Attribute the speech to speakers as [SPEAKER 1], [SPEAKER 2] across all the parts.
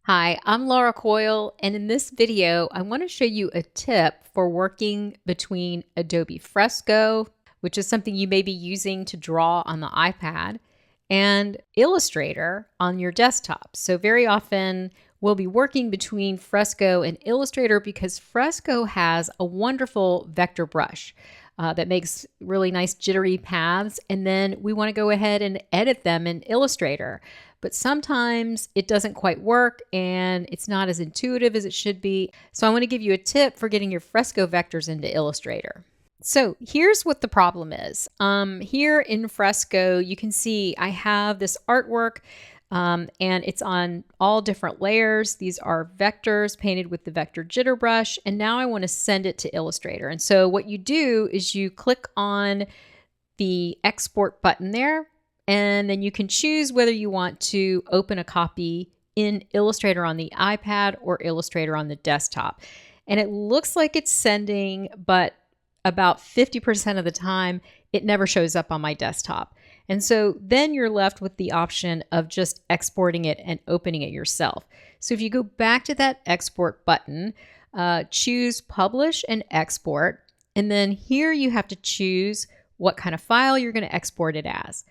[SPEAKER 1] Hi, I'm Laura Coyle, and in this video, I want to show you a tip for working between Adobe Fresco, which is something you may be using to draw on the iPad, and Illustrator on your desktop. So very often we'll be working between Fresco and Illustrator because Fresco has a wonderful vector brush that makes really nice jittery paths, and then we want to go ahead and edit them in Illustrator. But sometimes it doesn't quite work and it's not as intuitive as it should be. So I want to give you a tip for getting your Fresco vectors into Illustrator. So here's what the problem is. Here in Fresco, you can see I have this artwork and it's on all different layers. These are vectors painted with the vector jitter brush. And now I want to send it to Illustrator. And so what you do is you click on the export button there, and then you can choose whether you want to open a copy in Illustrator on the iPad or Illustrator on the desktop. And it looks like it's sending, but about 50% of the time, it never shows up on my desktop. And so then you're left with the option of just exporting it and opening it yourself. So if you go back to that export button, choose Publish and Export. And then here you have to choose what kind of file you're going to export it as.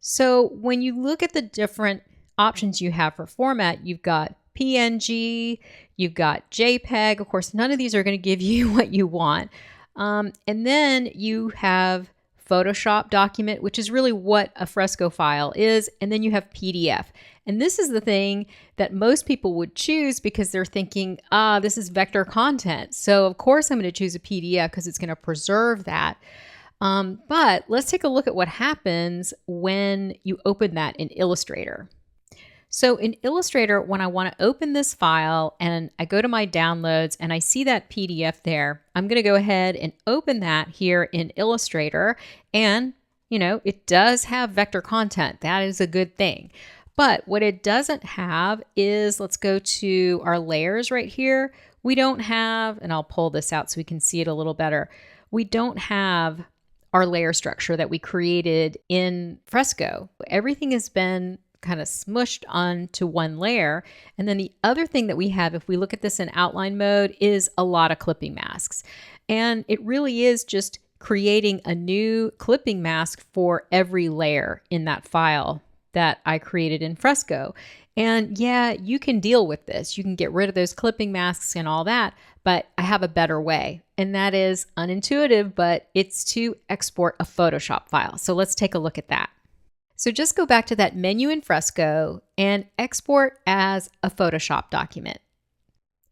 [SPEAKER 1] So when you look at the different options you have for format, you've got PNG, you've got JPEG. Of course, none of these are going to give you what you want. And then you have Photoshop document, which is really what a Fresco file is. And then you have PDF. And this is the thing that most people would choose because they're thinking, this is vector content. So of course I'm going to choose a PDF because it's going to preserve that. But let's take a look at what happens when you open that in Illustrator. So in Illustrator, when I want to open this file and I go to my downloads and I see that PDF there, I'm going to go ahead and open that here in Illustrator. And, it does have vector content. That is a good thing. But what it doesn't have is, let's go to our layers right here. We don't have, and I'll pull this out so we can see it a little better. We don't have our layer structure that we created in Fresco. Everything has been kind of smushed onto one layer. And then the other thing that we have, if we look at this in outline mode, is a lot of clipping masks. And it really is just creating a new clipping mask for every layer in that file that I created in Fresco. And yeah, you can deal with this. You can get rid of those clipping masks and all that, but I have a better way. And that is unintuitive, but it's to export a Photoshop file. So let's take a look at that. So just go back to that menu in Fresco and export as a Photoshop document.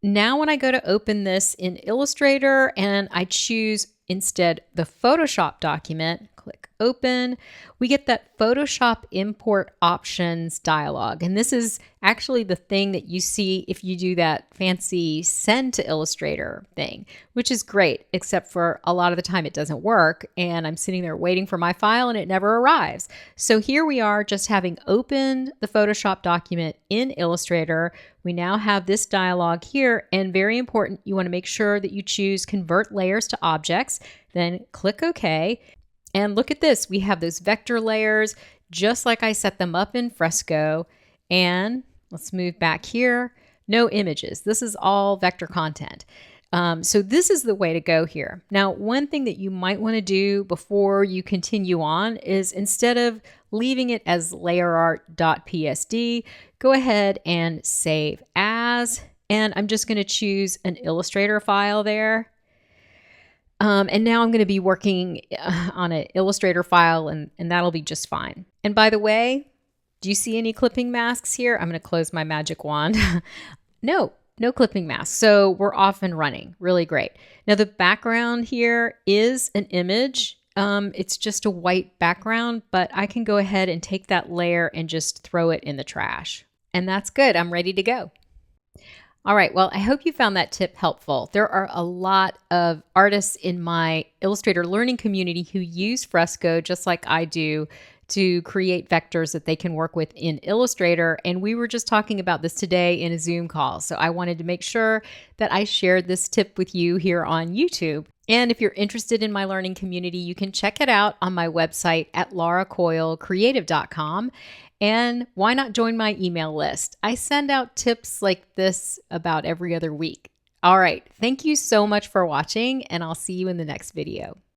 [SPEAKER 1] Now when I go to open this in Illustrator and I choose instead the Photoshop document, click open, we get that Photoshop import options dialog. And this is actually the thing that you see if you do that fancy send to Illustrator thing, which is great, except for a lot of the time it doesn't work. And I'm sitting there waiting for my file and it never arrives. So here we are just having opened the Photoshop document in Illustrator. We now have this dialog here, and very important, you want to make sure that you choose convert layers to objects, then click OK. And look at this, we have those vector layers just like I set them up in Fresco. And let's move back here. No images. This is all vector content. So this is the way to go here. Now, one thing that you might want to do before you continue on is, instead of leaving it as layerart.psd, go ahead and save as. And I'm just going to choose an Illustrator file there. And now I'm going to be working on an Illustrator file, and that'll be just fine. And by the way, do you see any clipping masks here? I'm going to close my magic wand. No clipping masks. So we're off and running. Really great. Now the background here is an image. It's just a white background, but I can go ahead and take that layer and just throw it in the trash. And that's good. I'm ready to go. All right, well, I hope you found that tip helpful. There are a lot of artists in my Illustrator learning community who use Fresco just like I do to create vectors that they can work with in Illustrator. And we were just talking about this today in a Zoom call. So I wanted to make sure that I shared this tip with you here on YouTube. And if you're interested in my learning community, you can check it out on my website at lauracoylecreative.com. And why not join my email list? I send out tips like this about every other week. All right, thank you so much for watching, and I'll see you in the next video.